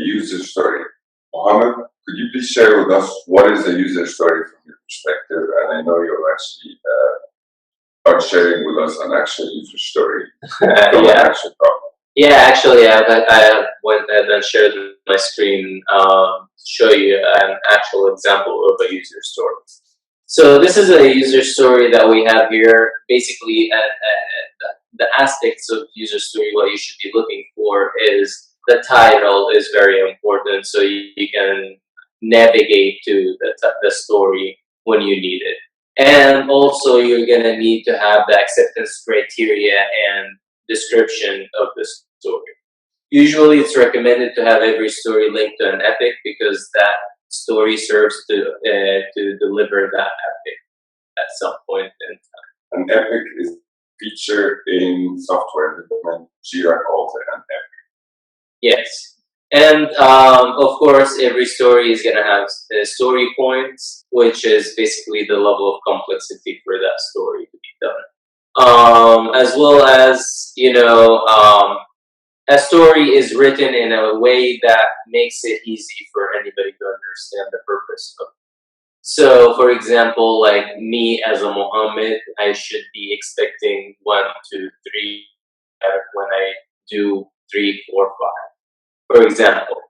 user story. Mohammed, could you please share with us what is a user story from your perspective? And I know you'll actually are sharing with us an actual user story from an Yeah, actual problem. yeah. Actually, I went and then shared my screen to show you an actual example of a user story. So this is a user story that we have here. Basically, the aspects of user story, what you should be looking for is the title is very important, so you can navigate to the story when you need it. And also, you're gonna need to have the acceptance criteria and description of the story. Usually, it's recommended to have every story linked to an epic because that story serves to deliver that epic at some point in time. An epic is feature in software development. Jira calls it an epic. Yes, and of course, every story is gonna have story points, which is basically the level of complexity for that story to be done. As well as a story is written in a way that makes it easy for anybody to understand the purpose of. So, for example, like me as a Muhammad, I should be expecting 1, 2, 3 when I do 3, 4, 5, for example.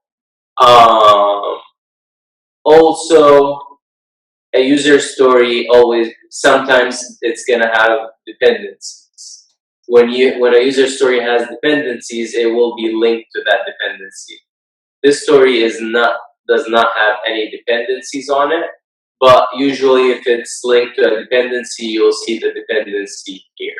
Um, Also, a user story always sometimes it's gonna have dependencies. When a user story has dependencies, it will be linked to that dependency. This story does not have any dependencies on it, but usually if it's linked to a dependency, you'll see the dependency here.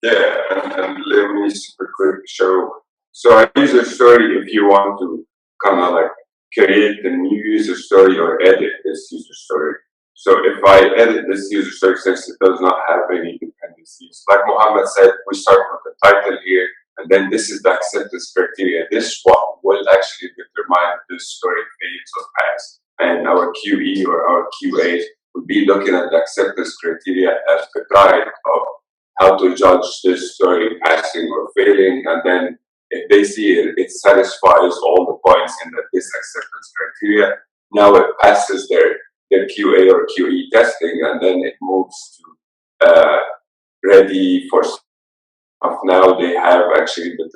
Yeah, and let me super quick show. So a user story, if you want to kind of like create a new user story or edit this user story. So if I edit this user story since it does not have any dependencies, like Mohammed said, we start with the title here, and then this is the acceptance criteria. This what will actually determine if this story fails or pass. And our QE or our QA would be looking at the acceptance criteria as the guide of how to judge this story passing or failing, and then if they see it satisfies all the points in this acceptance criteria, now it passes their QA or QE testing, and then it moves to ready for stuff. Now they have actually the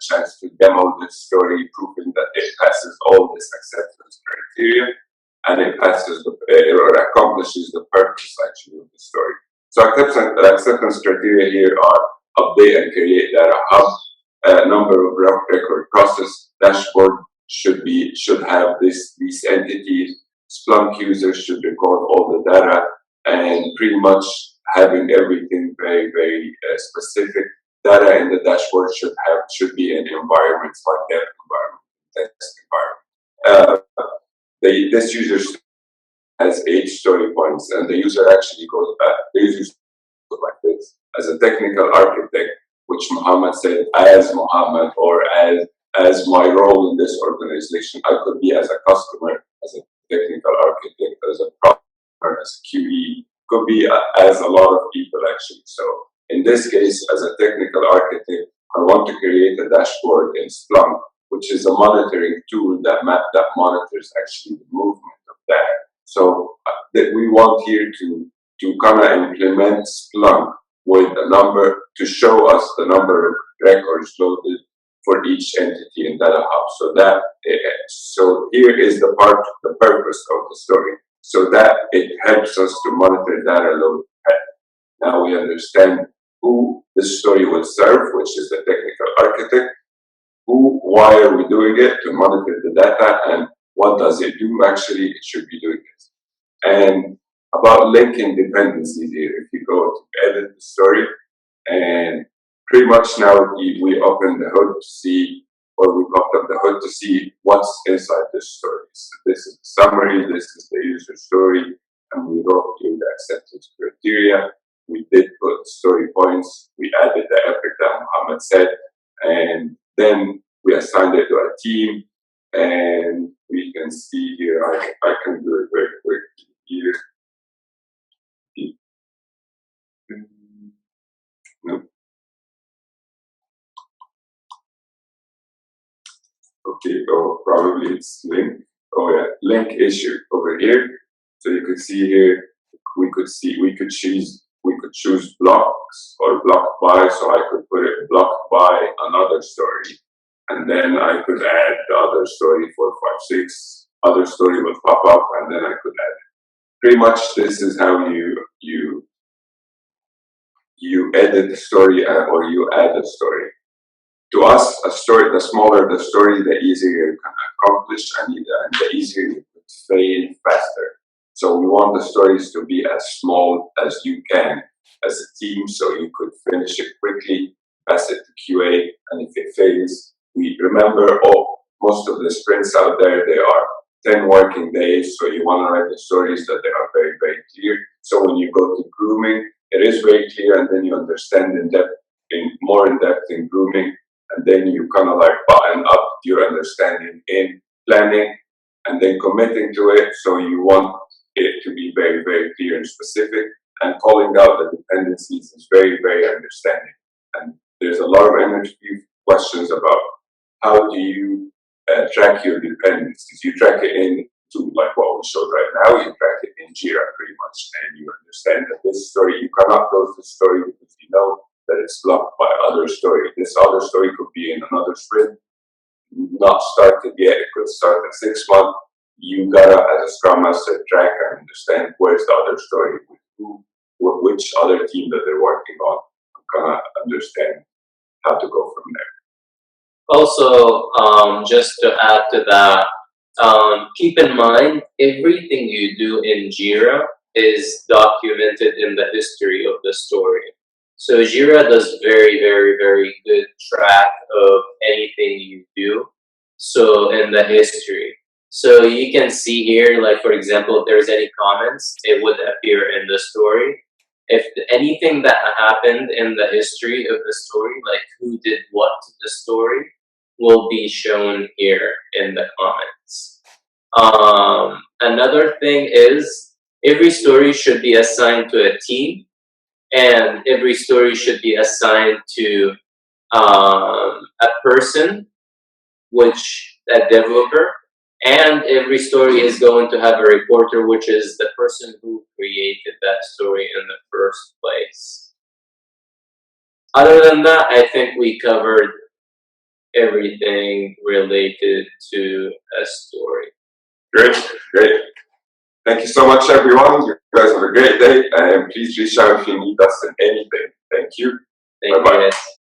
chance to demo this story, proving that it passes all this acceptance criteria, and it passes or accomplishes the purpose actually of the story. So acceptance criteria here are update and create data hub, number of record process, dashboard should have these entities. Splunk users should record all the data, and pretty much having everything very specific. Data in the dashboard should be in environments like dev environment, test environment. This user has 8 story points, and the user actually goes back. The user goes like this. As a technical architect, which Muhammad said, as Muhammad or as my role in this organization, I could be as a customer, as a technical architect, as a partner, as a QE, could be as a lot of people actually. So in this case, as a technical architect, I want to create a dashboard in Splunk, which is a monitoring tool that monitors actually the movement of data. So that we want here to kind of implement Splunk with a number to show us the number of records loaded for each entity in Data Hub. So here is the purpose of the story, so that it helps us to monitor data load. Now we understand who the story will serve, which is the technical architect. Why are we doing it? To monitor the data, and what does it do? Actually, it should be doing this. And about linking dependencies here, if you go to edit the story, and pretty much now we open the hood to see, or we popped up the hood to see what's inside this story. So this is the summary, this is the user story, and we wrote in the acceptance criteria. We did put story points, we added the epic that Muhammad said, and then we assigned it to a team, and we can see here, I can do it very quick here. Nope. Okay, oh, probably it's link. Oh yeah, link issue over here. So you could see here, we could choose blocks or blocked by. So I could put it blocked by another story, and then I could add the other story 4, 5, 6. Other story will pop up, and then I could add. Pretty much, this is how you edit the story or you add a story. To us, a story, the smaller the story, the easier you can accomplish and the easier you could fail faster. So we want the stories to be as small as you can as a team, so you could finish it quickly, pass it to QA, and if it fails, we remember, most of the sprints out there, they are 10 working days, so you want to write the stories that they are very, very clear. So when you go to grooming, it is very clear, and then you understand more in depth in grooming, and then you kind of like button up your understanding in planning, and then committing to it. So you want it to be very, very clear and specific, and calling out the dependencies is very, very understanding. And there's a lot of interview questions about how do you track your dependencies. You track it into like what we showed right now, you track it in Jira pretty much, and you understand that this story, you cannot close this story because you know that it's blocked by other story. This other story could be in another sprint, not started yet, it could start in 6 months. You gotta, as a Scrum Master, track and understand where's the other story, with who, which other team that they're working on, kind of understand how to go from there. Also, just to add to that, keep in mind everything you do in Jira is documented in the history of the story. So Jira does very, very, very good track of anything you do. So in the history. So you can see here, like for example, if there's any comments, it would appear in the story. If anything that happened in the history of the story, like who did what to the story, will be shown here in the comments. Another thing is every story should be assigned to a team, and every story should be assigned to a person, which a developer, and every story is going to have a reporter, which is the person who created that story in the first place. Other than that, I think we covered everything related to a story. Great, great. Thank you so much, everyone. You guys have a great day, and please reach out if you need us in anything. Thank you. Thank you, guys.